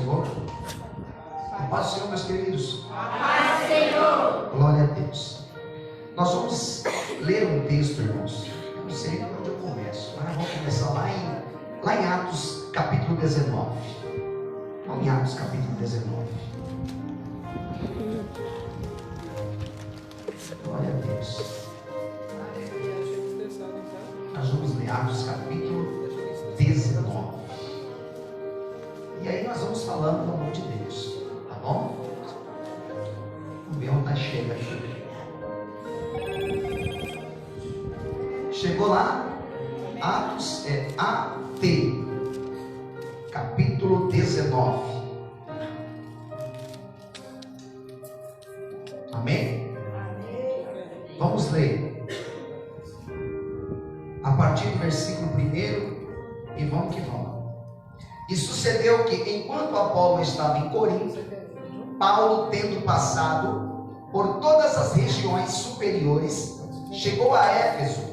Senhor? A paz do Senhor, meus queridos. A paz do Senhor. Glória a Deus. Nós vamos ler um texto, irmãos. Eu não sei onde eu começo, mas vamos começar lá em Atos capítulo 19. Vamos em Atos capítulo 19. Glória a Deus. Nós vamos ler Atos capítulo 19. E aí nós vamos falando do amor de Deus. Tá bom? O meu está cheio aqui. Chegou lá, Atos, AT, capítulo 19. Amém? Vamos ler a partir do versículo 1 e vamos que vamos. E sucedeu que, enquanto Apolo estava em Corinto, Paulo, tendo passado por todas as regiões superiores, chegou a Éfeso,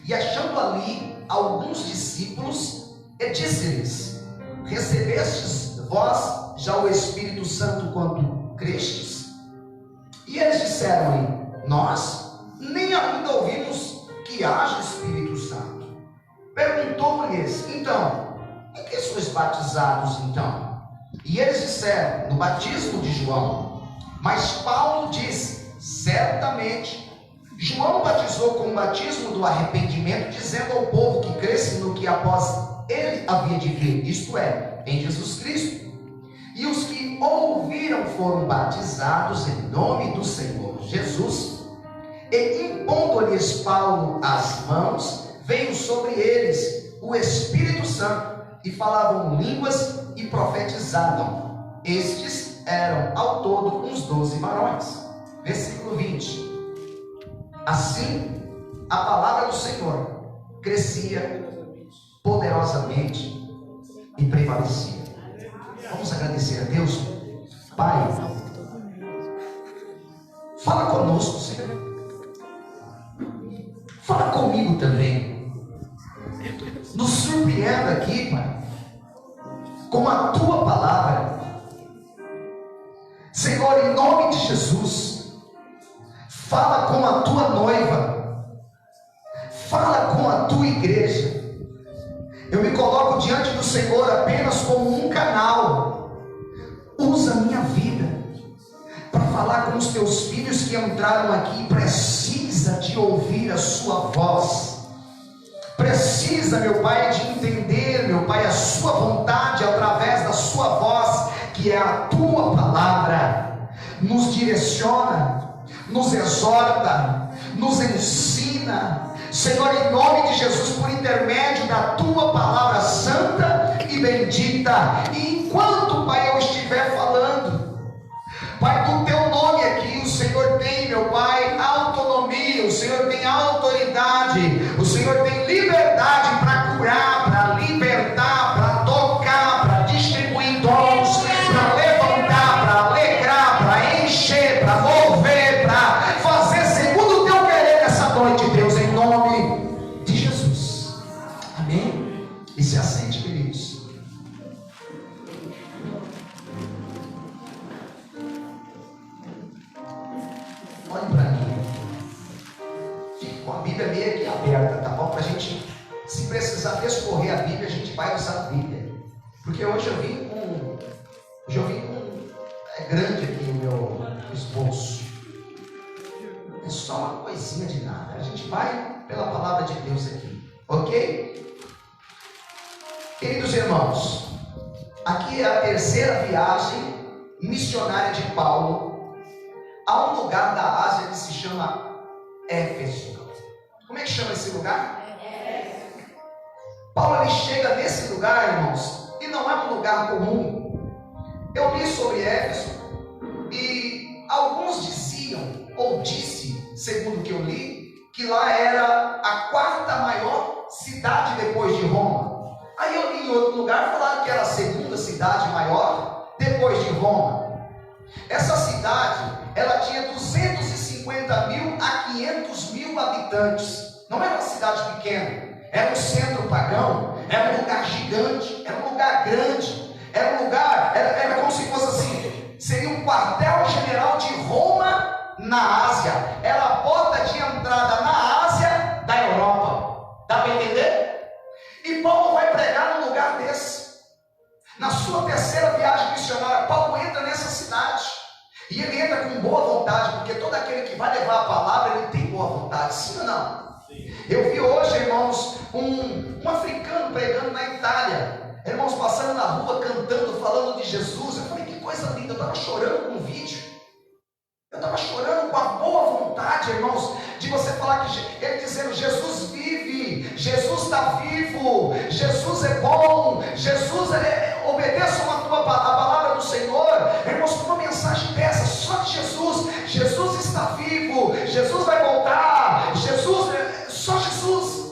e achando ali alguns discípulos, e disse-lhes: recebestes vós já o Espírito Santo quando crestes? E eles disseram-lhe: nós nem ainda ouvimos que haja Espírito Santo. Perguntou-lhes: então, em que sois batizados então? E eles disseram: no batismo de João. Mas Paulo disse: certamente João batizou com o batismo do arrependimento, dizendo ao povo que cresce no que após ele havia de vir, isto é, em Jesus Cristo. E os que ouviram foram batizados em nome do Senhor Jesus. E impondo-lhes Paulo as mãos, veio sobre eles o Espírito Santo, e falavam línguas e profetizavam. Estes eram ao todo uns 12 varões. Versículo 20. Assim, a palavra do Senhor crescia poderosamente e prevalecia. Vamos agradecer a Deus. Pai, fala conosco, Senhor. Fala comigo também. Nos surpreenda aqui, Pai, com a Tua palavra. Senhor, em nome de Jesus, fala com a Tua noiva, fala com a Tua igreja. Eu me coloco diante do Senhor apenas como um canal. Usa a minha vida para falar com os Teus filhos que entraram aqui. Precisa de ouvir a Sua voz. Precisa, meu Pai, de entender, meu Pai, a Sua vontade através da Sua voz, que é a Tua palavra. Nos direciona, nos exorta, nos ensina, Senhor, em nome de Jesus, por intermédio da Tua palavra santa e bendita. E enquanto, Pai, eu estiver falando, Pai, do Teu nome aqui, o Senhor tem, meu Pai, autonomia, o Senhor tem autoridade, o Senhor tem liberdade para curar, para libertar, para tocar, para distribuir dons, para levantar, para alegrar, para encher, para mover, para fazer segundo o Teu querer nessa noite, Deus, em nome de Jesus. Amém? E se assente, queridos. Olhe para mim. Fique com a Bíblia meio que aberta, tá bom? Para a gente, se precisar descorrer a Bíblia, a gente vai usar a Bíblia. Porque hoje eu vim com. É grande aqui o meu esboço. É só uma coisinha de nada. A gente vai pela palavra de Deus aqui. Ok? Queridos irmãos, aqui é a terceira viagem missionária de Paulo a um lugar da Ásia que se chama Éfeso. Como é que chama esse lugar? Paulo, ele chega nesse lugar, irmãos, e não é um lugar comum. Eu li sobre Éfeso e alguns diziam, ou disse, segundo o que eu li, que lá era a quarta maior cidade depois de Roma. Aí eu li em outro lugar falar que era a segunda cidade maior depois de Roma. Essa cidade, ela tinha 250 mil a 500 mil habitantes. Não era uma cidade pequena, era um centro pagão, era um lugar gigante, era um lugar grande, era um lugar era como se fosse assim, seria um quartel-general de Roma na Ásia, era a porta de entrada na Ásia da Europa. Dá para entender? E Paulo vai pregar num lugar desse. Na sua terceira viagem missionária, Paulo entra nessa cidade. E ele entra com boa vontade, porque todo aquele que vai levar a palavra, ele tem boa vontade, sim ou não? Eu vi hoje, irmãos, um africano pregando na Itália. Irmãos, passando na rua, cantando, falando de Jesus. Eu falei, que coisa linda. Eu estava chorando com o vídeo. Eu estava chorando com a boa vontade, irmãos, de você falar que ele dizendo, Jesus vive, Jesus está vivo, Jesus é bom, Jesus obedeçam a palavra do Senhor. Irmãos, uma mensagem dessa, só de Jesus, Jesus está vivo, Jesus vai voltar, Jesus, só Jesus.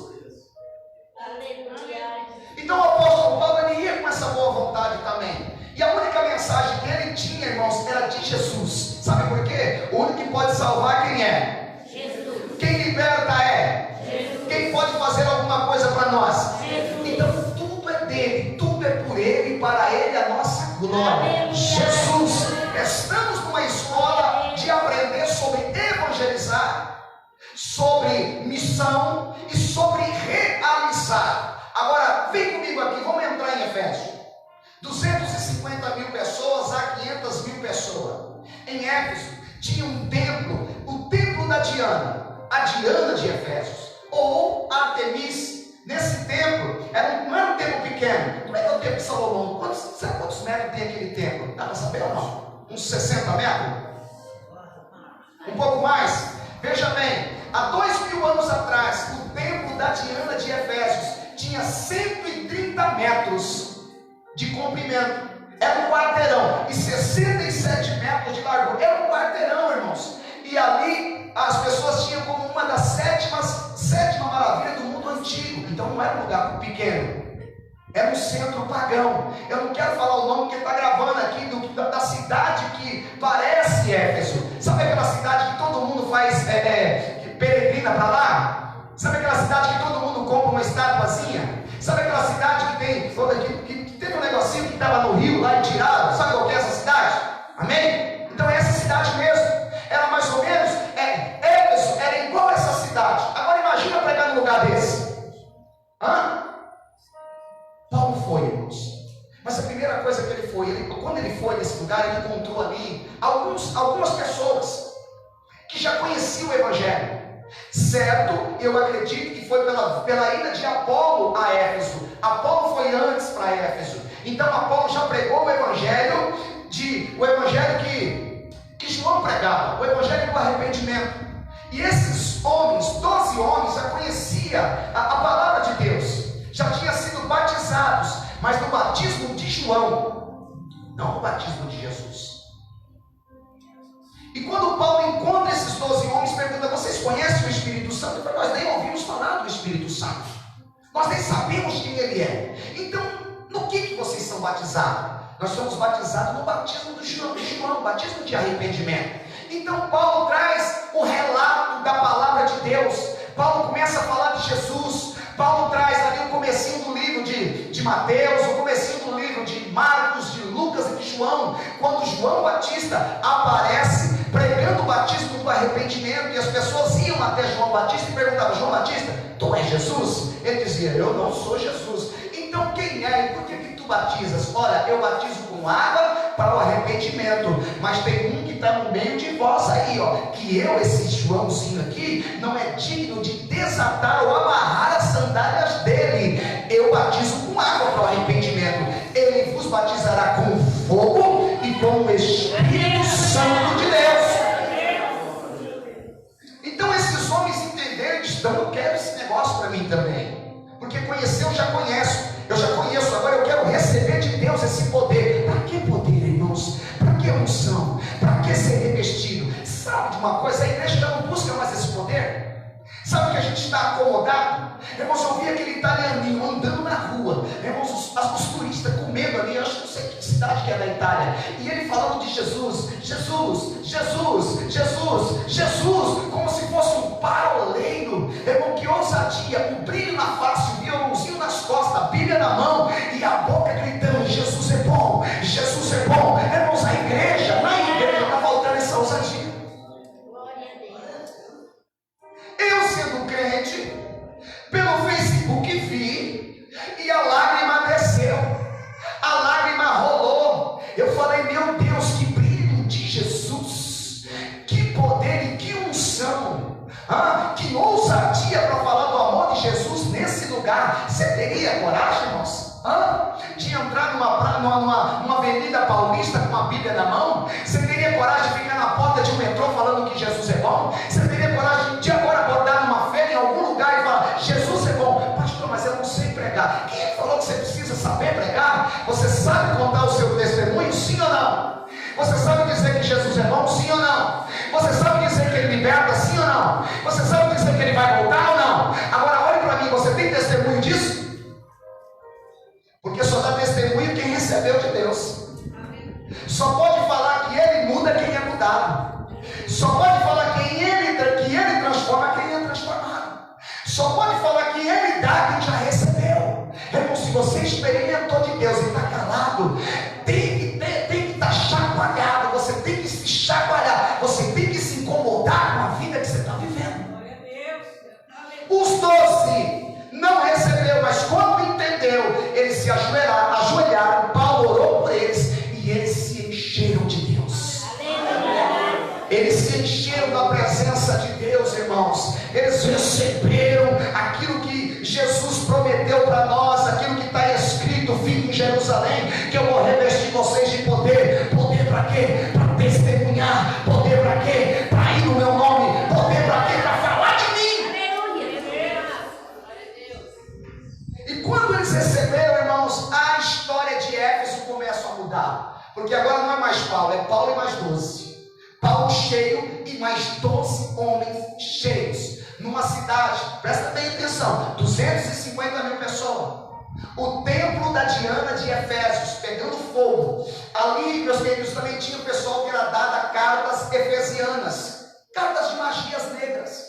Então o apóstolo Paulo, ele ia com essa boa vontade também. E a única mensagem que ele tinha, irmãos, era de Jesus. Sabe por quê? O único que pode salvar quem é? Jesus. Quem liberta é? Jesus. Quem pode fazer alguma coisa para nós? Jesus. Então tudo é dele, tudo é por ele e para ele a nossa glória. Aleluia. Jesus. Estamos numa escola de aprender sobre evangelizar, sobre missão e sobre realizar. Agora vem comigo aqui, vamos entrar em Efésios. 250 mil pessoas a 500 mil pessoas. Em Éfeso tinha um templo, o templo da Diana, a Diana de Efésios, ou Artemis. Nesse templo, não era um templo pequeno. Como é que é o templo de Salomão? Sabe quantos metros tem aquele templo? Dá para saber ou não? Uns 60 metros? Um pouco mais? Veja bem, há 2000 anos atrás, o templo da Diana de Efésios tinha 130 metros de comprimento, era um quarteirão, e 67 metros de largura, era um quarteirão, irmãos. E ali as pessoas tinham como uma das sétima maravilha do mundo antigo. Então não era um lugar pequeno, era um centro pagão. Eu não quero falar o nome porque está gravando aqui da cidade que parece Éfeso. Sabe aquela cidade que todo mundo faz peregrina para lá? Sabe aquela cidade que todo mundo compra uma estátuazinha? Sabe aquela cidade que teve um negocinho que estava no rio lá e tiraram? Sabe qual que é essa cidade? Amém? Então é essa cidade mesmo. Era mais ou menos, Éfeso era igual a essa cidade. Agora imagina pregar num lugar desse. Paulo foi, irmãos. Mas a primeira coisa que ele foi, quando ele foi nesse lugar, ele encontrou ali algumas pessoas que já conheciam o Evangelho. Certo, eu acredito que foi pela ida de Apolo a Éfeso. Apolo foi antes para Éfeso. Então Apolo já pregou o evangelho que João pregava, o evangelho do arrependimento. E esses homens, 12 homens, já conheciam a palavra de Deus, já tinham sido batizados, mas no batismo de João, não no batismo de Jesus. E quando Paulo encontra esses 12 homens, pergunta: vocês conhecem o Espírito Santo? Porque nós nem ouvimos falar do Espírito Santo, nós nem sabemos quem ele é. Então, no que vocês são batizados? Nós somos batizados no batismo de João, batismo de arrependimento. Então Paulo traz o relato da palavra de Deus. Paulo começa a falar de Jesus. Paulo traz ali o comecinho do livro de Mateus, o comecinho do livro de Marcos, de Lucas e de João, quando João Batista aparece pregando o batismo do arrependimento, e as pessoas iam até João Batista e perguntavam: João Batista, tu és Jesus? Ele dizia: eu não sou Jesus. Então quem é e por que tu batizas? Olha, eu batizo com água para o arrependimento, mas tem um que está no meio de vós aí, que esse Joãozinho aqui, não é digno de desatar ou amarrar as sandálias dele. Eu batizo com água para o arrependimento, ele vos batizará com fogo e com o Espírito Santo de Deus. Então esses homens entenderam e disseram: eu quero esse negócio para mim também, porque conhecer eu já conheço, agora eu quero receber de Deus esse poder. Para que poder, irmãos? Para que unção? Para que ser revestido? Sabe de uma coisa? A igreja já não busca mais esse poder. Sabe que a gente está acomodado? Irmãos, eu vi aquele italianinho andando na rua, irmãos, os turistas comendo ali, eu acho que não sei que cidade que é da Itália, e ele falando de Jesus, Jesus, Jesus, Jesus, Jesus, como se fosse um paroleiro. Irmão, que ousadia, o brilho na face, o violãozinho nas costas, a Bíblia na mão e a boca gritando: Jesus é bom, Jesus é de entrar numa avenida paulista com uma Bíblia na mão? Você teria coragem de ficar na porta de um metrô falando que Jesus é bom? Você teria coragem de agora abordar numa feira em algum lugar e falar: Jesus é bom? Pastor, mas eu não sei pregar. Quem é que falou que você precisa saber pregar? Você sabe contar o seu testemunho, sim ou não? Você sabe dizer que Jesus é bom, sim ou não? Você sabe dizer que Ele liberta, sim ou não? Você sabe dizer que Ele vai voltar ou não? Agora olhe para mim, você tem testemunho disso? Porque só dá testemunho quem recebeu de Deus. Só pode falar que Ele muda quem é mudado. Só pode falar que Ele transforma quem é transformado. Só pode falar que Ele dá quem já recebeu. Irmão, se você experimentou de Deus e está calado, tem que estar chacoalhado. Você tem que se chacoalhar. Você tem que se incomodar com a vida que você está vivendo. Os 12 não recebeu, mas quando entendeu, eles se ajoelharam. Paulo orou por eles e eles se encheram de Deus. Eles se encheram da presença de Deus, irmãos. Eles receberam aquilo que Jesus prometeu para nós, aquilo que está escrito: fique em Jerusalém, que eu vou revestir vocês de poder. Poder para quê? Para testemunhar. Poder para quê? Para ir no meu nome. Poder para quê? Para falar de mim. E quando eles receberam, irmãos, a história de Éfeso começa a mudar. Porque agora não é mais Paulo, é Paulo e mais 12. Paulo cheio e mais 12 homens cheios. Numa cidade, presta bem atenção, 250 mil pessoas. O templo da Diana de Efésios pegando fogo. Ali, meus queridos, também tinha o pessoal que era dado cartas efesianas, cartas de magias negras.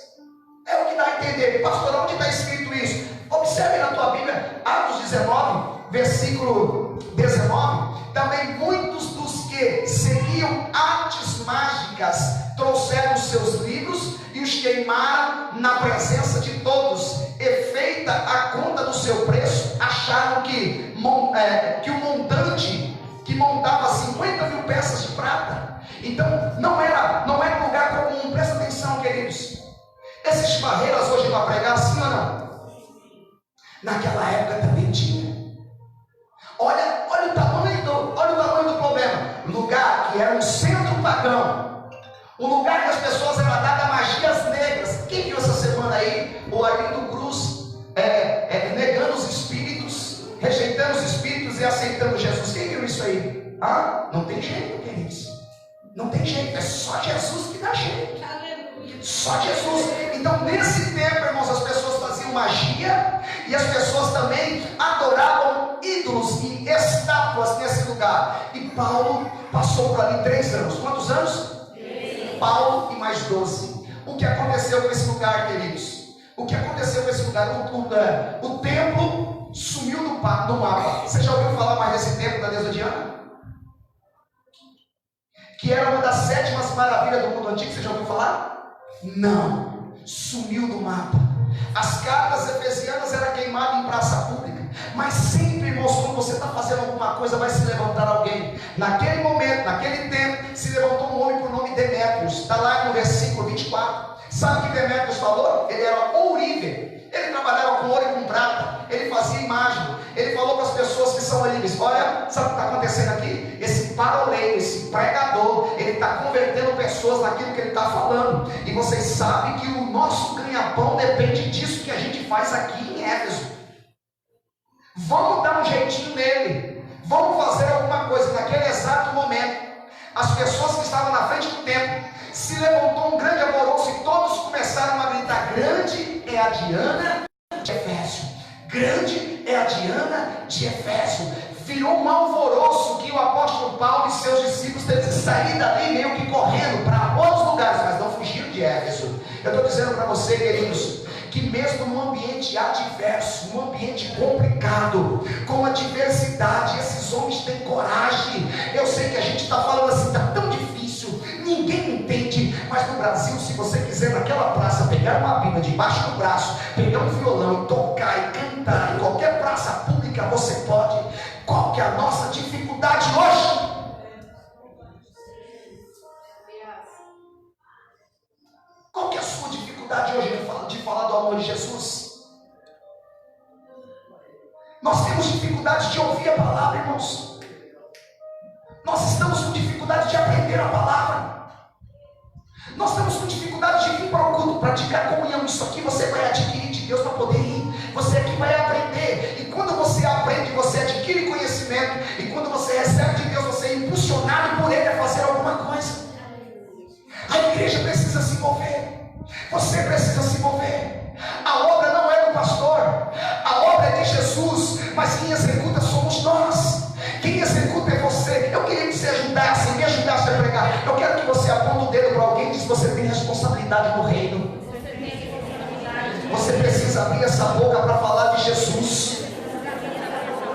É o que dá a entender. Pastor, onde está escrito isso? Observe na tua Bíblia, Atos 19, versículo 19. Também muitos dos que seguiam artes mágicas trouxeram os seus livros e os queimaram na presença de todos. E feita a conta do seu preço, acharam que o montante que montava 50 mil peças de prata. Então não era um lugar comum. Presta atenção, queridos. Essas barreiras hoje para pregar, sim ou não? Naquela época também tinha. Olha o tamanho do problema. Lugar que era um centro pagão, um lugar que as pessoas eram dadas magias negras. Quem viu essa semana aí o Arlindo Cruz negando os espíritos, rejeitando os espíritos e aceitando Jesus? Quem viu isso aí? Não tem jeito, queridos. Não tem jeito, é só Jesus que dá jeito. Só Jesus. Então nesse tempo, irmãos, as pessoas faziam magia e as pessoas também adoravam ídolos e estátuas nesse lugar. E Paulo passou por ali 3 anos. Quantos anos? 3. Paulo e mais 12. O que aconteceu com esse lugar, queridos? O que aconteceu com esse lugar? O templo sumiu do mapa. Você já ouviu falar mais desse templo da deusa Diana? Que era uma das 7 maravilhas do mundo antigo. Você já ouviu falar? Não, sumiu do mapa. As cartas efesianas eram queimadas em praça pública. Mas sempre, irmãos, quando você está fazendo alguma coisa, vai se levantar alguém. Naquele momento, naquele tempo, se levantou um homem por nome Demétrios. Está lá no versículo 24. Sabe o que Demétrios falou? Ele era ourível. Ele trabalhava com ouro e com prata. Ele fazia imagem. Ele falou para as pessoas que são livres: olha, sabe o que está acontecendo aqui? Esse paroleiro, esse pregador, ele está convertendo pessoas naquilo que ele está falando. E vocês sabem que o nosso ganha-pão depende disso que a gente faz aqui em Éfeso. Vamos dar um jeitinho nele. Vamos fazer alguma coisa. Naquele exato momento, as pessoas que estavam na frente do templo, se levantou um grande alvoroço e todos começaram a gritar: grande é a Diana de Efésio, grande é a Diana de Efésio. Virou um alvoroço que o apóstolo Paulo e seus discípulos teve que sair dali meio que correndo para outros lugares, mas não fugiram de Éfeso. Eu estou dizendo para você, queridos, que mesmo num ambiente adverso, num ambiente complicado, com adversidade, esses homens têm coragem. Eu sei que a gente está falando assim, está tão difícil, ninguém entende, mas no Brasil, se você quiser naquela praça pegar uma Bíblia debaixo do braço, pegar um violão e tocar e cantar em qualquer praça pública, você pode. Qual que é a nossa dificuldade hoje? Qual que é a sua dificuldade hoje de falar do amor de Jesus? Nós temos dificuldade dificuldade de ouvir a palavra, irmãos. Nós estamos com dificuldade de aprender a palavra. Nós estamos com dificuldade de vir para o culto, praticar comunhão. Isso aqui você vai adquirir de Deus para poder ir. Você aqui vai aprender. E quando você aprende, você adquire conhecimento. E quando você recebe de Deus, você é impulsionado por Ele a fazer alguma coisa. A igreja precisa se mover. Você precisa se mover. A obra não é do pastor. A obra é de Jesus. Mas quem executa somos nós. Quem executa é você. Eu queria que você ajudasse, me ajudasse a pregar. Eu quero que você aponte o dedo para alguém e diz que você tem responsabilidade no reino. Você precisa abrir essa boca para falar de Jesus.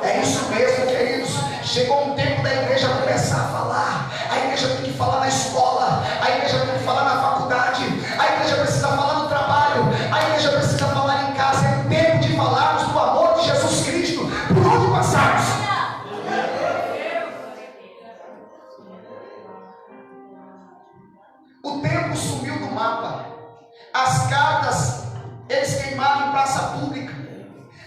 É isso mesmo, queridos. Chegou um tempo da igreja começar a falar. A igreja tem que falar na escola. A igreja tem que falar na faculdade. A igreja precisa falar no trabalho. A igreja precisa falar em casa. É tempo de falarmos do amor de Jesus Cristo por onde passarmos. O templo sumiu do mapa. As cartas eles queimaram em praça pública.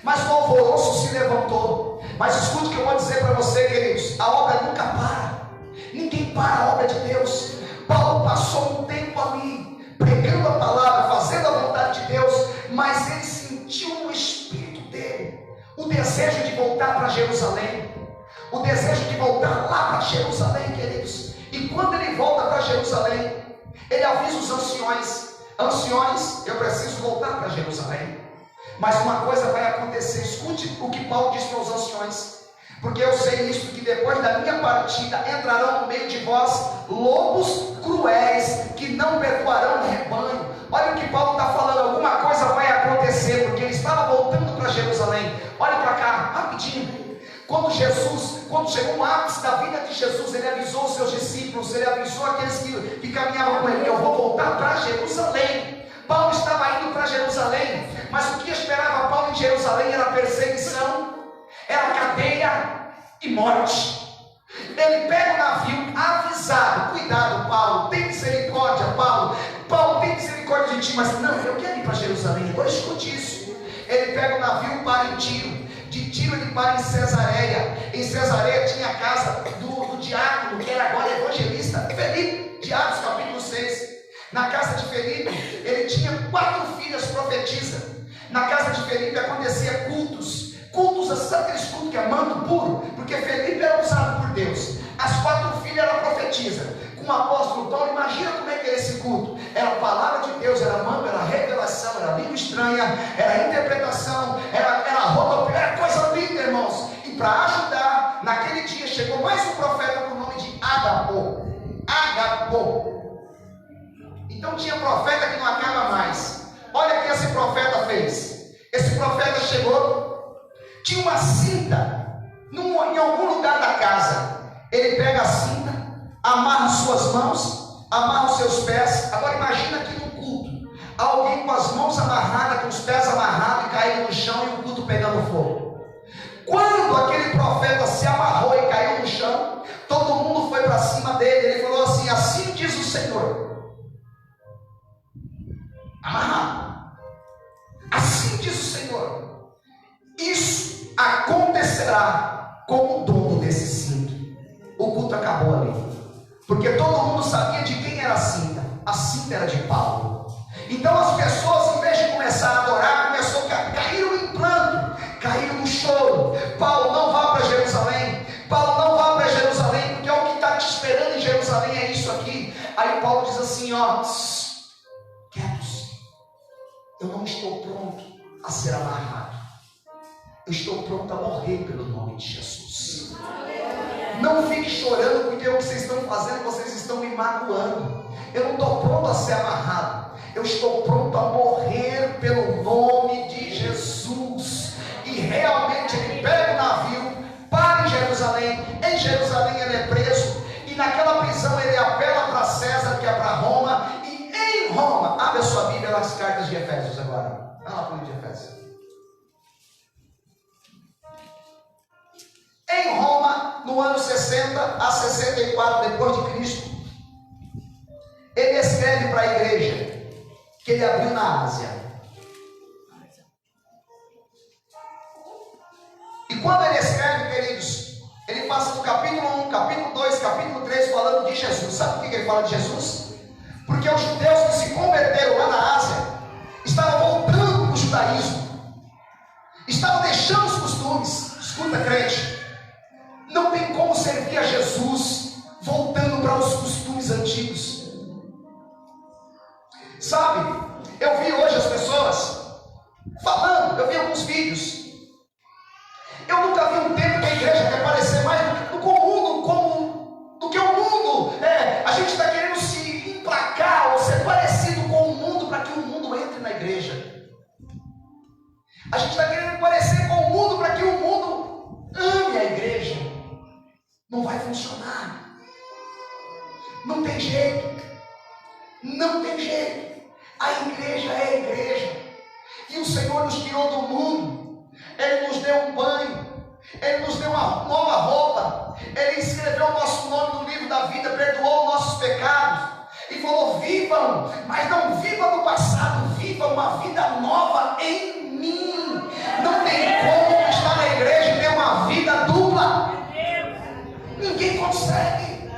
Mas o alvoroço se levantou. Mas escute o que eu vou dizer para você, queridos. A obra nunca para. Ninguém para a obra de Deus. Paulo passou um tempo ali pregando a palavra, fazendo a vontade de Deus. Mas ele sentiu no espírito dele o desejo de voltar para Jerusalém. O desejo de voltar lá para Jerusalém, queridos. E quando ele volta para Jerusalém, ele avisa os anciões: anciões, eu preciso voltar para Jerusalém. Mas uma coisa vai acontecer. Escute o que Paulo diz para os anciões: porque eu sei isto, que depois da minha partida entrarão no meio de vós lobos cruéis, que não perdoarão o rebanho. Olha o que Paulo está falando. Alguma coisa vai acontecer, porque ele estava voltando para Jerusalém. Olha para cá, rapidinho. Quando chegou o ápice da vida de Jesus, ele avisou os seus discípulos, ele avisou aqueles que caminhavam com ele: eu vou voltar para Jerusalém. Paulo estava indo para Jerusalém, mas o que esperava Paulo em Jerusalém era perseguição, era cadeia e morte. Ele pega o navio avisado: cuidado, Paulo, tem misericórdia, Paulo, tem misericórdia de ti. Mas não, eu quero ir para Jerusalém. Agora escute isso. Ele pega o navio para em Tiro. De Tiro ele para em Cesareia. Em Cesareia tinha a casa do diácono, que era agora evangelista, Felipe, de Atos capítulo 6. Na casa de Felipe, ele tinha 4 filhas profetisas. Na casa de Felipe acontecia cultos, sabe aqueles cultos que é manto puro? Porque Felipe era usado por Deus. As 4 filhas eram profetisas. Com o apóstolo Paulo, imagina como é que era esse culto. Era a palavra de Deus, era manto, era revelação, era língua estranha, era interpretação, era rodopio, era coisa linda, irmãos. E para ajudar, naquele dia chegou mais um profeta com o nome de Agabo. Então tinha profeta que não acaba mais. Olha o que esse profeta fez. Esse profeta chegou, tinha uma cinta em algum lugar da casa. Ele pega a cinta, amarra suas mãos, amarra os seus pés. Agora imagina aqui no culto, alguém com as mãos amarradas, com os pés amarrados e caindo no chão e o culto pegando fogo. Quando aquele profeta se amarrou e caiu no chão, todo mundo foi para cima dele. Ele falou assim: assim diz o Senhor. Assim diz o Senhor: isso acontecerá com o dono desse cinto. O culto acabou ali, porque todo mundo sabia de quem era a cinta. A cinta era de Paulo. Então as pessoas, em vez de começar a adorar, caíram em pranto, caíram no choro. Paulo, não vá para Jerusalém. Paulo, não vá para Jerusalém, porque o que está te esperando em Jerusalém é isso aqui. Aí Paulo diz assim: ó, quietos, eu não estou pronto a ser amarrado. Eu estou pronto a morrer pelo nome de Jesus. Não fique chorando, porque o que vocês estão fazendo, vocês estão me magoando. Eu não estou pronto a ser amarrado. Eu estou pronto a morrer pelo nome de Jesus. E realmente ele pega o navio, para em Jerusalém. Em Jerusalém ele é preso. E naquela prisão ele apela para César, que é para Roma. E em Roma, abre a sua Bíblia nas cartas de Efésios agora. Vai lá para o livro de Efésios. Em Roma, no ano 60 a 64 depois de Cristo, ele escreve para a igreja que ele abriu na Ásia. E quando ele escreve capítulo 2, capítulo 3, falando de Jesus. Sabe por que ele fala de Jesus? Porque os judeus que se converteram lá na Ásia estavam voltando para o judaísmo, estavam deixando os costumes. Escuta, crente, não tem como servir a Jesus voltando para os costumes antigos. Sabe, eu vi hoje as pessoas falando, eu vi alguns vídeos. Eu nunca vi um tempo que a igreja quer parecer mais do que o mundo. A gente está querendo se emplacar ou ser parecido com o mundo para que o mundo entre na igreja. A gente está querendo parecer com o mundo para que o mundo ame a igreja. Não vai funcionar. Não tem jeito. Não tem jeito. A igreja é a igreja. E o Senhor nos tirou do mundo. Ele nos deu um banho. Ele nos deu uma nova roupa. Ele escreveu o nosso nome no livro da vida. Perdoou os nossos pecados. E falou: vivam, mas não vivam no passado. Vivam uma vida nova em mim. Não tem como estar na igreja e ter uma vida dupla. Ninguém consegue.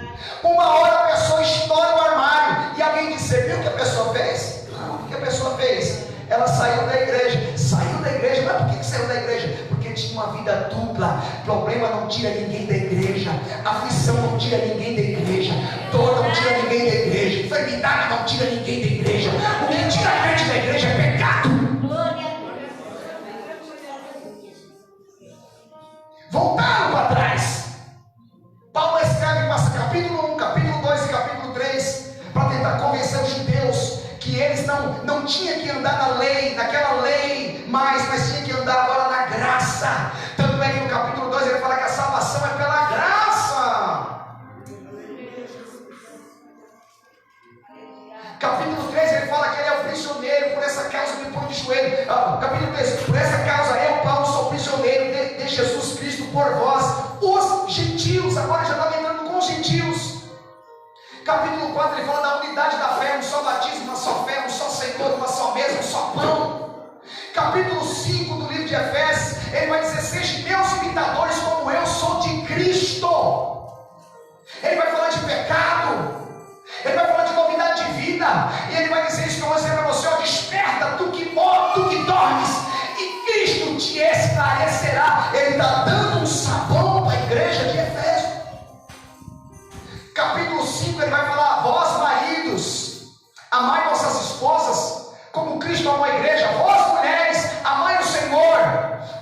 Uma hora a pessoa estoura o armário e alguém diz: você viu o que a pessoa fez? Não, o que a pessoa fez? Ela saiu da igreja. Saiu da igreja. Mas por que saiu da igreja? Porque tinha uma vida dupla. Problema não tira ninguém da igreja. Aflição não tira ninguém da igreja. Dor não tira ninguém da igreja. Enfermidade não tira ninguém da igreja. O que tira a gente da igreja é pecado. Voltaram para trás. Paulo escreve capítulo 1, capítulo 2 e capítulo 3 para tentar convencer os judeus que eles não tinham que andar na lei, naquela lei, mas tinham que andar agora na graça. Tanto é que no capítulo 2 ele fala que a salvação é pela graça. Capítulo 3 ele fala que ele é o prisioneiro, por essa causa me põe de joelho. Capítulo 3, por essa causa eu, Paulo, sou prisioneiro de Jesus Cristo por vós, os gentios. Agora já está entrando com os gentios. Capítulo 4 ele fala da unidade da fé, um só batismo, uma só fé, um só Senhor, uma só mesa, um só pão. Capítulo 5 do livro de Efésios, ele vai dizer: sejam meus imitadores como eu sou de Cristo. Ele vai falar de pecado, ele vai falar de novidade de vida, e ele vai dizer isso que eu vou dizer para você: ó, desperta, tu que dormes, e Cristo te esclarecerá. Ele está dando um sabão para a igreja de Efésios. Capítulo 5 ele vai falar: vós maridos, amai vossas esposas como Cristo amou a igreja. Vós mulheres, amai o Senhor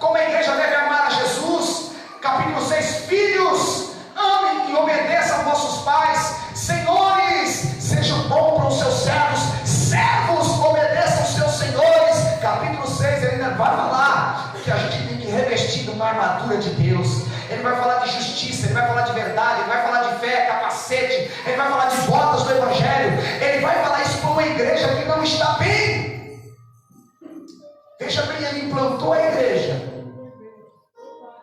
como a igreja deve amar a Jesus. Capítulo 6, filhos, amem e obedeçam a vossos pais. Senhores, sejam bons para os seus servos. Servos, obedeçam os seus senhores. Capítulo 6 ele ainda vai falar que a gente tem que revestir de uma armadura de Deus. Ele vai falar de justiça, ele vai falar de verdade, ele vai falar de fé, capacete, ele vai falar de botas do evangelho. Ele vai falar isso para uma igreja que não está bem. Veja bem, ele implantou a igreja.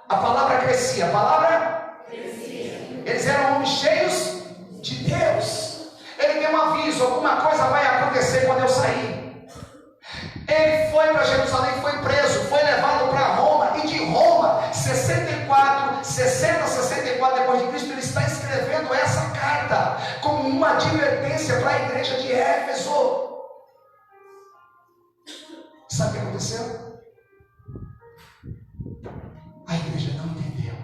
A palavra crescia, a palavra crescia. Eles eram homens cheios de Deus. Ele deu um aviso: alguma coisa vai acontecer quando eu sair. Ele foi para Jerusalém, foi preso, foi levado para Roma, e de Roma, 60, 64 depois de Cristo, ele está escrevendo essa carta como uma advertência para a igreja de Éfeso. Sabe o que aconteceu? A igreja não entendeu.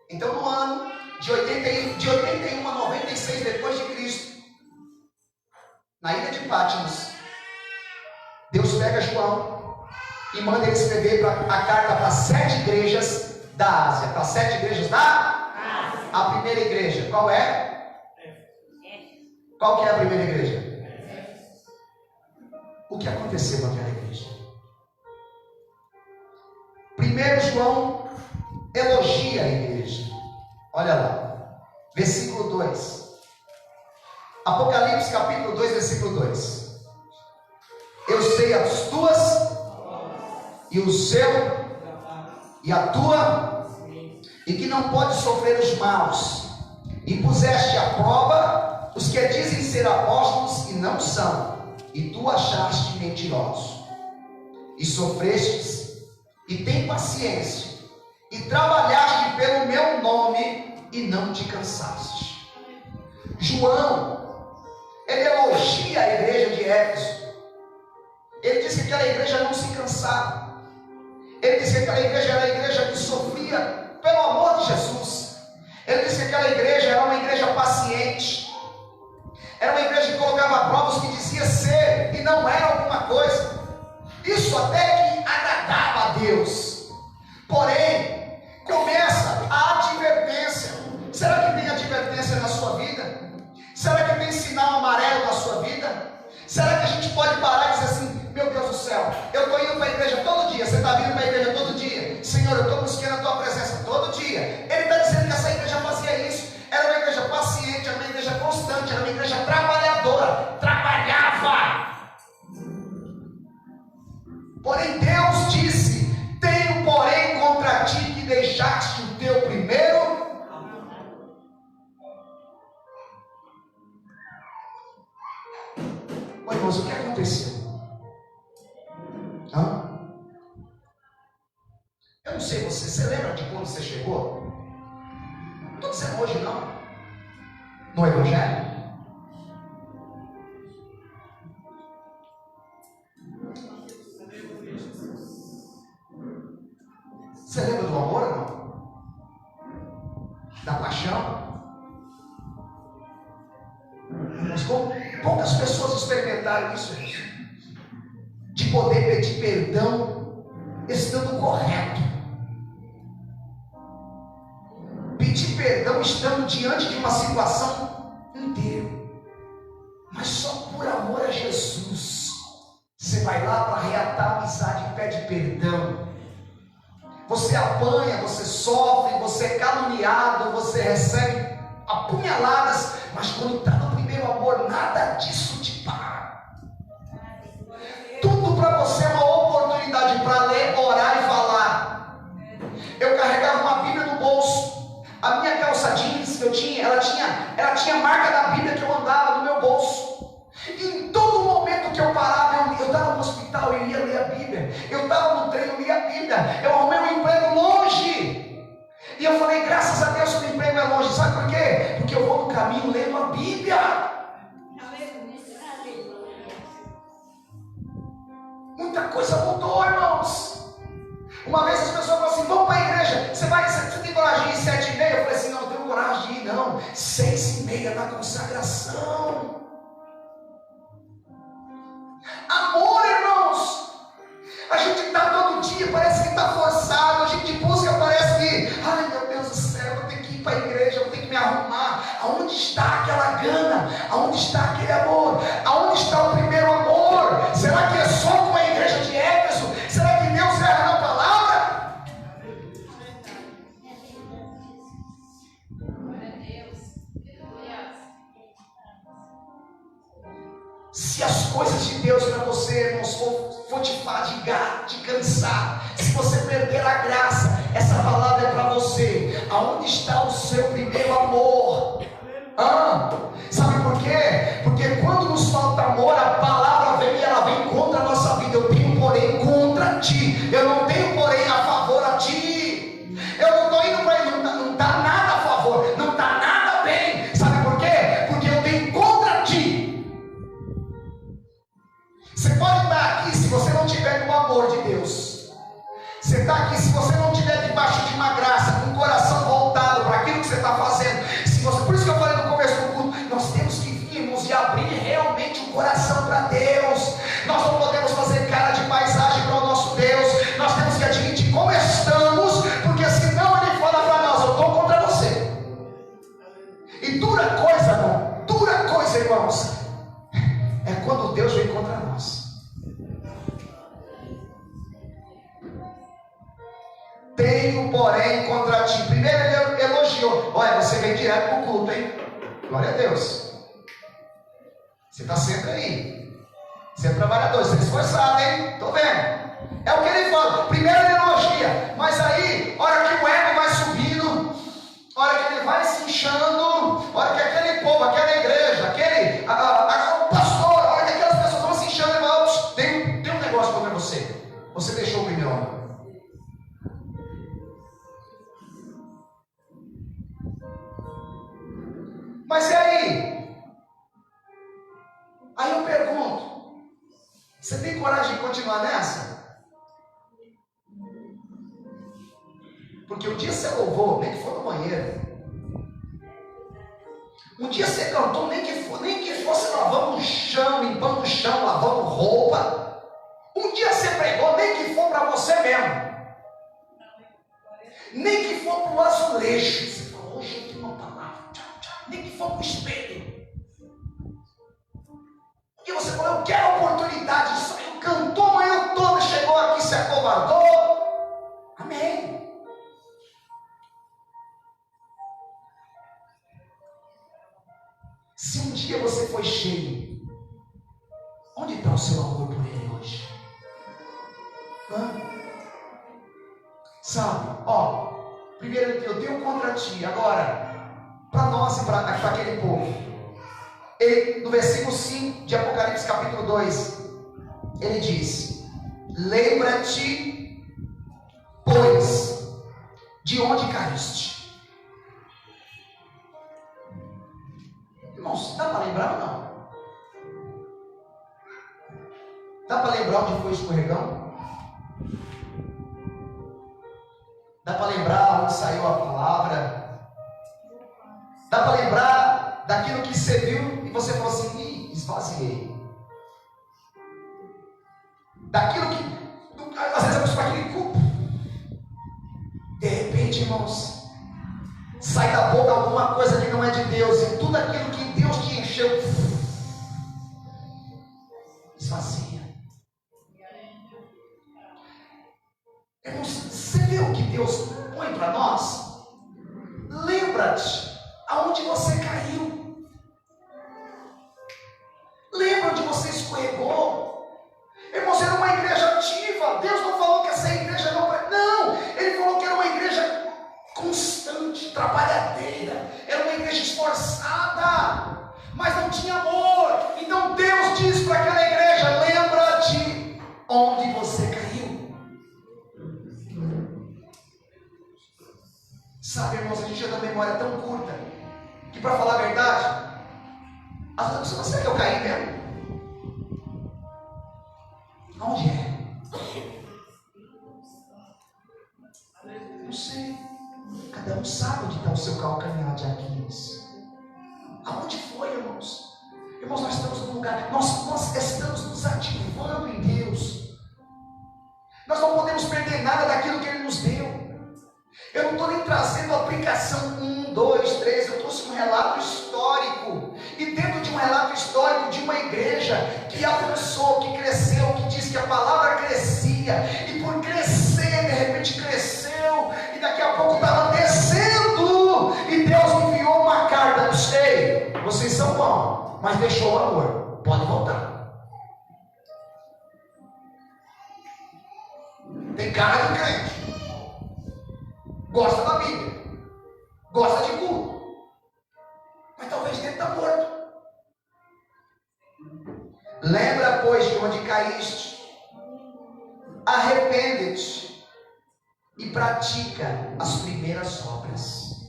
Então, no ano de 81 a 96 depois de Cristo, na ilha de Patmos, Deus pega João e manda ele escrever a carta para 7 igrejas da Ásia. Para 7 igrejas da Ásia. A primeira igreja, qual é? Qual que é a primeira igreja? O que aconteceu com aquela igreja? Primeiro João elogia a igreja. Olha lá, versículo 2. Apocalipse capítulo 2, versículo 2. Eu sei as tuas e o seu e a tua, e que não pode sofrer os maus, e puseste à prova os que dizem ser apóstolos e não são, e tu achaste mentirosos, e sofrestes, e tem paciência, e trabalhaste não te cansaste. João, ele elogia a igreja de Éfeso. Ele disse que aquela igreja não se cansava. Ele disse que aquela igreja era a igreja que sofria pelo amor de Jesus. Ele disse que aquela igreja era uma igreja paciente. Era uma igreja que colocava provas que dizia ser e não era alguma coisa. Isso até que agradava a Deus. Porém, começa a advertência. Será que tem advertência na sua vida? Será que tem sinal amarelo na sua vida? Será que a gente pode parar e dizer assim: meu Deus do céu, eu estou indo para a igreja todo dia. Você está vindo para a igreja todo dia. Senhor, eu estou buscando a tua presença todo dia. Ele está dizendo que essa igreja fazia isso. Era uma igreja paciente, era uma igreja constante, era uma igreja trabalhadora. Trabalhava. Porém Deus disse: tenho porém contra ti que deixaste o teu primeiro amor. Ô irmãos, o que aconteceu? Eu não sei você lembra de quando você chegou? Não estou dizendo hoje não. No Evangelho? Você lembra do amor ou não? Da paixão? Mas poucas pessoas experimentaram isso, gente. De poder pedir perdão estando correto. Pedir perdão estando diante de uma situação inteira. Mas só por amor a Jesus. Você vai lá para reatar a amizade e pede perdão. Você apanha, você sofre, você é caluniado, você recebe apunhaladas, mas quando está no primeiro amor, nada disso te para. Tudo para você é uma oportunidade para ler, orar e falar. Eu carregava uma Bíblia no bolso. A minha calça jeans que eu tinha, ela tinha a marca da Bíblia que eu andava no meu bolso. E em todo momento que eu parava, eu estava no hospital, eu ia ler a Bíblia. Eu estava no treino, eu lia a Bíblia. Eu arrumei um emprego longe. E eu falei, graças a Deus que o emprego é longe. Sabe por quê? Porque eu vou no caminho lendo a Bíblia. Muita coisa mudou, irmãos. Uma vez as pessoas falaram assim, vamos para a igreja. Você tem coragem de ir 7h30? Eu falei assim, não, eu tenho coragem de ir não. 6h30 na consagração. Amor, irmãos. A gente está todo dia, parece que está forçado. A gente busca, parece que, ai meu Deus do céu, eu vou ter que ir para a igreja, eu vou ter que me arrumar. Aonde está aquela gana? Aonde está aquele amor? Aonde está o primeiro amor? Será que é só com a igreja de Éfeso? Será que Deus erra na palavra? Se as coisas de Deus para você, irmãos, for te fadigar, te cansar, se você perder a graça, essa palavra é para você. Aonde está o seu primeiro amor? Sabe por quê? Porque quando nos falta amor, a palavra vem e ela vem contra a nossa vida. Eu tenho porém contra ti, eu não tenho porém a favor a ti. Eu não estou indo para ele, não está nada a favor, não está nada bem. Sabe por quê? Porque eu tenho contra ti. Você pode estar aqui se você não tiver no amor de Deus. Você está aqui se você não estiver debaixo de uma graça, com o coração voltado para aquilo que você está fazendo. Por isso que eu falei no começo do culto, nós temos que virmos e abrir realmente o coração para Deus. Nós não podemos fazer cara de paisagem para o nosso Deus. Nós temos que admitir como estamos, porque senão Ele fala para nós, eu estou contra você. E dura coisa, não? Dura coisa, irmãos, é quando Deus vem contra nós. Tenho, porém, contra ti. Primeiro ele elogiou. Olha, você vem direto para o culto, hein? Glória a Deus. Você está sempre aí. Você é trabalhador, você é esforçado, hein? Estou vendo. É o que ele fala. Primeiro ele elogia. Mas aí, hora que o ego vai subindo, hora que ele vai se inchando, hora que aquele povo, aquela igreja, o pastor, hora que aquelas pessoas vão se inchando, ele fala, tem um negócio contra você. Você deixou o primeiro amor. Mas e aí? Aí eu pergunto, você tem coragem de continuar nessa? Porque um dia você louvou, nem que for no banheiro. Um dia você cantou, nem que fosse lavando o chão, limpando o chão, lavando roupa. Um dia você pregou, nem que for para você mesmo. Nem que for para o azulejo. Você falou, hoje eu tenho uma palavra. Nem que for para o espelho. Um dia você falou, eu quero a oportunidade. Saiu, cantou a manhã toda, chegou aqui, se acovardou. Amém. Se um dia você foi cheio, onde está o seu amor por Ele hoje? Sabe, primeiro eu tenho contra ti, agora, para nós e para aquele povo. Ele, no versículo 5 de Apocalipse capítulo 2, ele diz: lembra-te, pois, de onde caíste. Irmãos, dá para lembrar ou não? Dá para lembrar onde foi o escorregão? Dá para lembrar onde saiu a palavra? Dá para lembrar daquilo que você viu e você falou assim, esvaziei. Daquilo que, às vezes a pessoa vai aquele culto. De repente, irmãos, sai da boca alguma coisa que não é de Deus, e tudo aquilo que Deus te encheu, esvazia. Irmãos, você vê o que Deus põe para nós? Lembra-te aonde você caiu. Lembra onde você escorregou. Irmãos, era uma igreja ativa. Deus não falou que essa igreja não, Ele falou que era uma igreja constante, trabalhadeira, era uma igreja esforçada, mas não tinha amor. Então Deus diz para aquela igreja: lembra-te onde você caiu. Sabe, irmãos, a gente já tem uma memória tão curta que, para falar a verdade, às vezes você não sabe que eu caí mesmo. Onde é? Não sei. Cada um sabe onde está o seu calcanhar de Aquiles. Aonde foi, irmãos? Irmãos, nós estamos num lugar, nós estamos nos ativando em Deus. Nós não podemos perder nada daquilo que Ele nos deu. Eu não estou nem trazendo a aplicação 1, 2, 3, eu trouxe um relato histórico. E dentro de um relato histórico de uma igreja que avançou, que cresceu, que diz que a palavra crescia, e por crescer, de repente cresceu, e daqui a pouco estava descendo, e Deus enviou uma carta: ei, vocês são bons, mas deixou o amor, pode voltar. Tem cara de crente, gosta da Bíblia, gosta de culto, mas talvez dentro está morto. Lembra, pois, de onde caíste, arrepende-te e pratica as primeiras obras.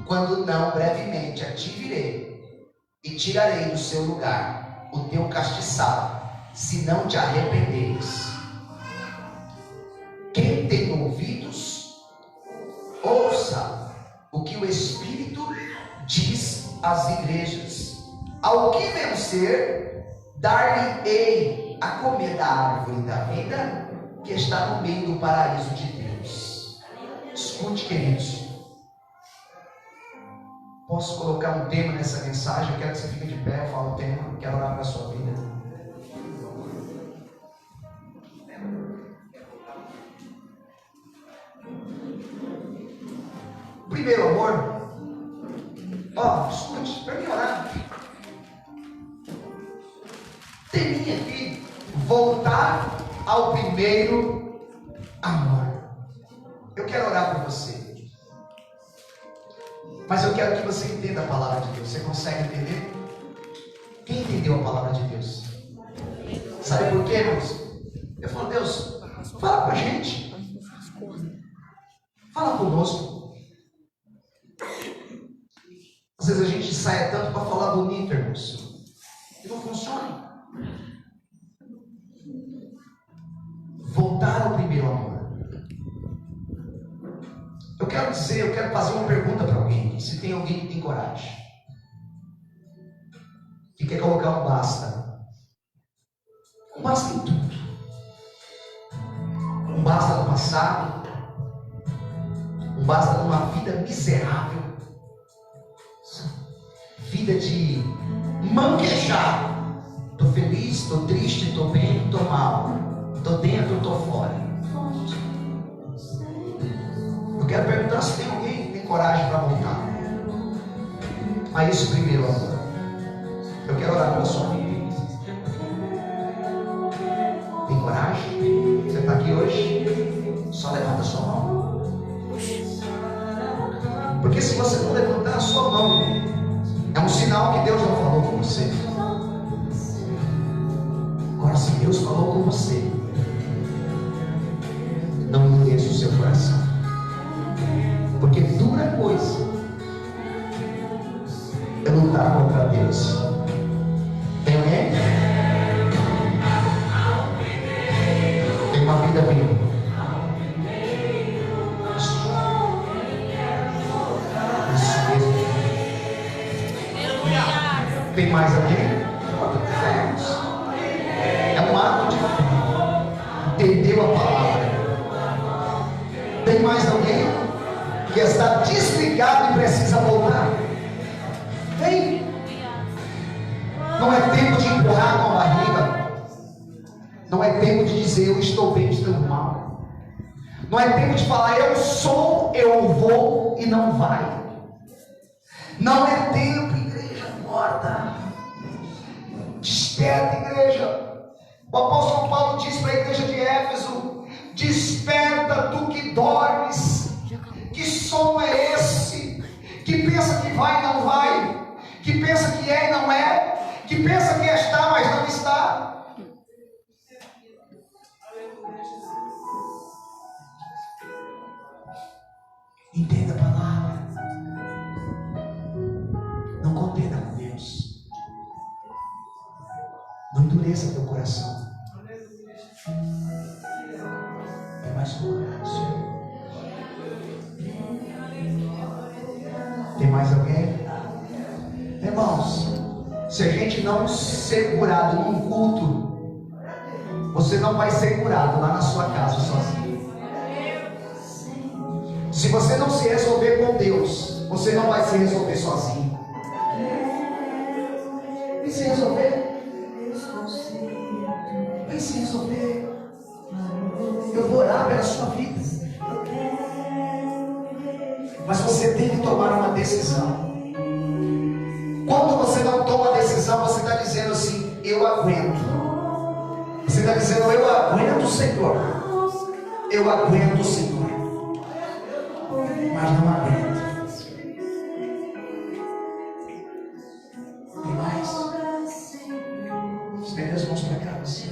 Quando não, brevemente a ti virei e tirarei do seu lugar o teu castiçado, se não te arrependeres. Quem tem ouvidos, ouça o que o Espírito diz às igrejas. Ao que vencer, dar-lhe-ei a comer da árvore da vida que está no meio do paraíso de Deus. Escute, queridos. Posso colocar um tema nessa mensagem? Eu quero que você fique de pé, eu falo o tema, eu quero orar para a sua vida. Primeiro amor. Escute, para mim orar. Teminha aqui, voltar ao primeiro amor. Eu quero orar por você. Mas eu quero que você entenda a palavra de Deus. Você consegue entender? Quem entendeu a palavra de Deus? Sabe por quê, irmãos? Eu falo: Deus, fala com a gente. Fala conosco. Às vezes a ensaia tanto para falar bonito, irmãos. E não funciona. Voltar ao primeiro amor. Eu quero fazer uma pergunta para alguém. Se tem alguém que tem coragem, que quer colocar um basta. Um basta em tudo. Um basta no passado. Um basta numa vida miserável. Vida de manquejar. Estou feliz, estou triste, estou bem, estou mal. Estou dentro, estou fora. Eu quero perguntar se tem alguém que tem coragem para voltar a esse primeiro amor. Eu quero orar pela sua vida. Tem coragem? Você está aqui hoje? Só levanta a sua mão. Porque se você não levantar a sua mão, é um sinal que Deus não falou com você. Agora, se Deus falou com você, não endureça o seu coração. Porque dura coisa é lutar contra Deus. Tem alguém? Tem uma vida bíblica. Isso mesmo. Tem mais alguém? É um ato de fé. Entendeu a palavra? Tem mais alguém que está desligado e precisa voltar? Tem. Não é tempo de empurrar com a barriga. Não é tempo de dizer eu estou bem, estou mal. Não é tempo de falar eu sou, eu vou e não vai. Não é tempo, igreja morta. Desperta, igreja. O apóstolo Paulo diz para a igreja de Éfeso: desperta tu que dormes. Que sono é esse? Que pensa que vai e não vai, que pensa que é e não é, que pensa que está, mas não está. Entenda a palavra. Não contenda com Deus. Não endureça teu coração. É mais coragem. Tem mais alguém? Irmãos, se a gente não ser curado num culto, você não vai ser curado lá na sua casa sozinho. Se você não se resolver com Deus, você não vai se resolver sozinho. Vem se resolver. Vem se resolver. Eu vou orar pela sua vida. Mas você tem que tomar uma decisão. Quando você não toma a decisão, você está dizendo assim: eu aguento. Você está dizendo: eu aguento o Senhor. Eu aguento o Senhor. Mas não aguento. Tem mais? Estende as mãos para cá, você.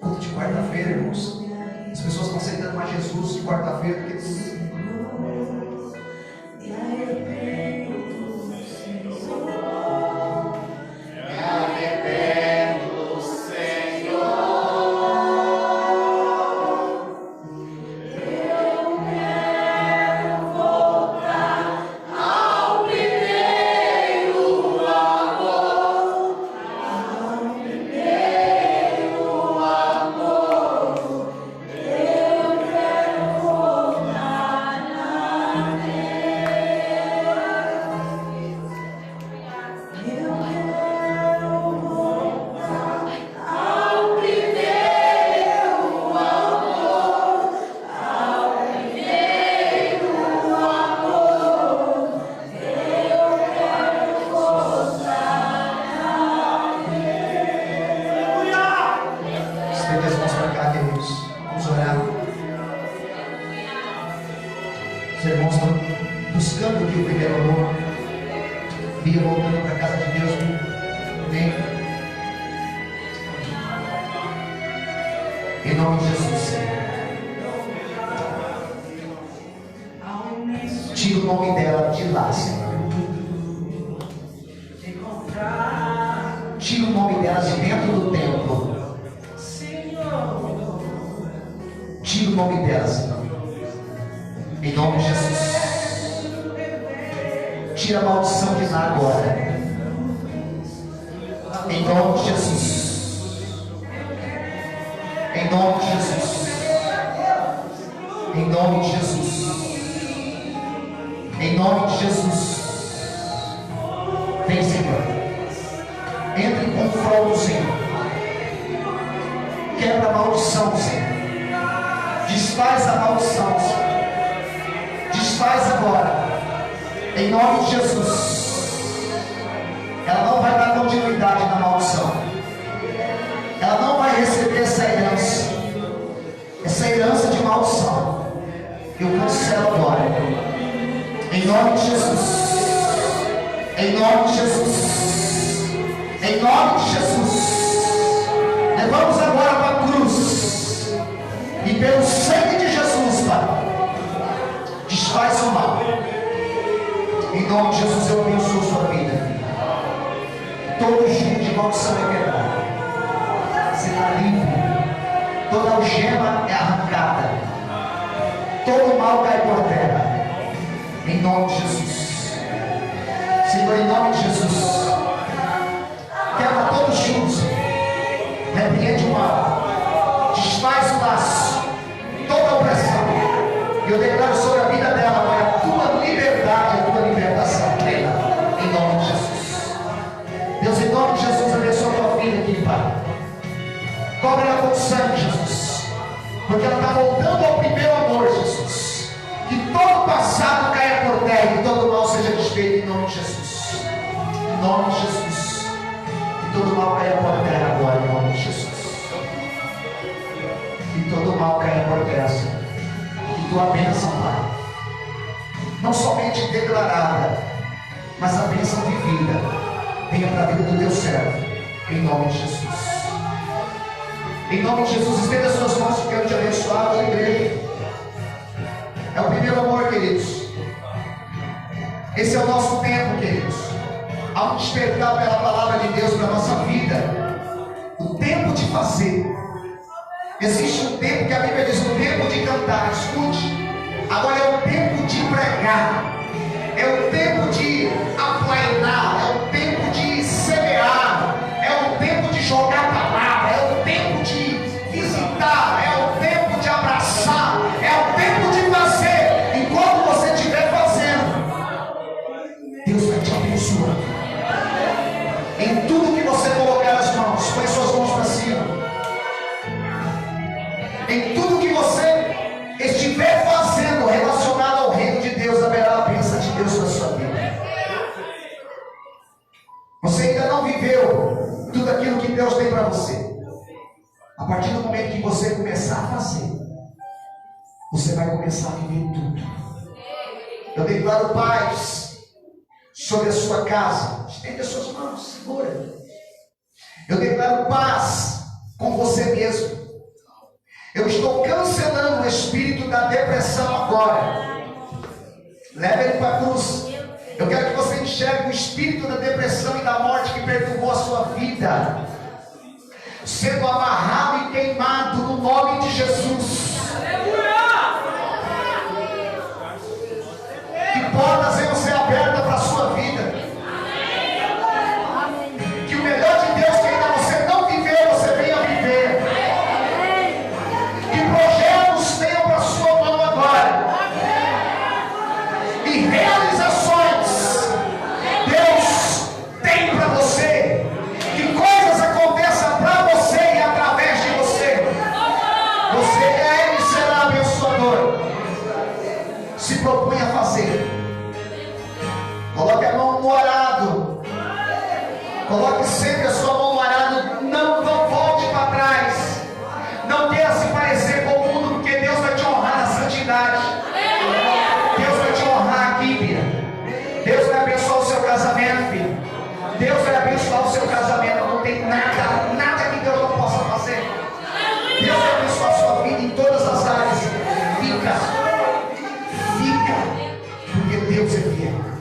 Culto de quarta-feira, irmãos. As pessoas estão aceitando mais Jesus de quarta-feira do que tudo. Tira o nome dela de lá, Senhor. Tira o nome delas de dentro do templo. Tira o nome delas, Senhor. Em nome de Jesus. Tira a maldição de lá agora. Em nome de Jesus. Em nome de Jesus. Em nome de Jesus. Em nome de Jesus. Vem, Senhor. Entra em confronto, Senhor. Quebra a maldição, Senhor. Desfaz a maldição, Senhor. Desfaz agora. Em nome de Jesus. Ela não vai dar continuidade na maldição. Ela não vai receber essa herança. Essa herança de maldição. Eu cancelo agora. Em nome de Jesus. Em nome de Jesus. Em nome de Jesus. Levamos agora para a cruz. E pelo sangue de Jesus, Pai, desfaz o mal. Em nome de Jesus eu abençoo sua vida. Todo jugo de maldição é quebrado. Será livre. Toda algema é arrancada. Todo mal cai por terra. Em nome de Jesus. Senhor, em nome de Jesus. Quebra todo jugo. Repreende o mal. Desfaz o laço. Toda a opressão. E eu declaro sobre a vida dela, Pai, a tua liberdade, a tua libertação plena. Em nome de Jesus. Deus, em nome de Jesus, abençoa a tua filha aqui, Pai. Cobre ela com sangue, Jesus. Porque ela está voltando ao primeiro amor, Jesus. Que todo passado caia por terra e todo mal seja desfeito em nome de Jesus. Em nome de Jesus. Que todo mal caia por terra agora, em nome de Jesus. Que todo mal caia por terra, Senhor. Que tua bênção, Pai, não somente declarada, mas a bênção vivida, venha para a vida do teu servo, em nome de Jesus. Em nome de Jesus, estenda as suas mãos, que eu quero te abençoar, a igreja. É o primeiro amor, queridos. Esse é o nosso tempo, queridos. Há um despertar pela palavra de Deus para a nossa vida. O tempo de fazer. Existe um tempo que a Bíblia diz, o tempo de cantar. Escute. Agora é o tempo de pregar. É o tempo de aplainar. É o tempo de semear. É o tempo de jogar a palavra. É o tempo de visitar. É o tempo de abraçar. É o tempo de fazer. Enquanto você estiver fazendo, Deus vai te abençoar. Em tudo que você colocar as mãos, põe suas mãos para cima. Em tudo que você estiver fazendo relacionado ao reino de Deus, haverá a bênção de Deus na sua vida. Você ainda não viveu tudo aquilo que Deus tem para você. A partir do momento que você começar a fazer, você vai começar a viver tudo. Eu declaro paz sobre a sua casa. Estende as suas mãos, segura. Eu declaro paz com você mesmo. Eu estou cancelando o espírito da depressão agora. Leva ele para a cruz. Eu quero que você enxergue o espírito da depressão e da morte que perturbou a sua vida, sendo amarrado e queimado no nome de Jesus. Que portas venham ser abertas para a sua vida. Que o melhor de Deus que ainda você não viveu, você venha viver. Que projetos venham para a sua mão agora. E realizações Deus tem para você. Que coisas aconteçam para você e através de você. Você é e será abençoador. Se propõe a fazer. Coloque a mão no arado. Coloque sempre a sua mão no arado. Não volte para trás. Não queira se parecer com o mundo, porque Deus vai te honrar na santidade. Deus vai te honrar aqui, filha. Deus vai abençoar o seu casamento, filho. Deus vai abençoar o seu casamento. Não tem nada que Deus não possa fazer. Deus vai abençoar a sua vida em todas as áreas. Fica. Porque Deus é fiel.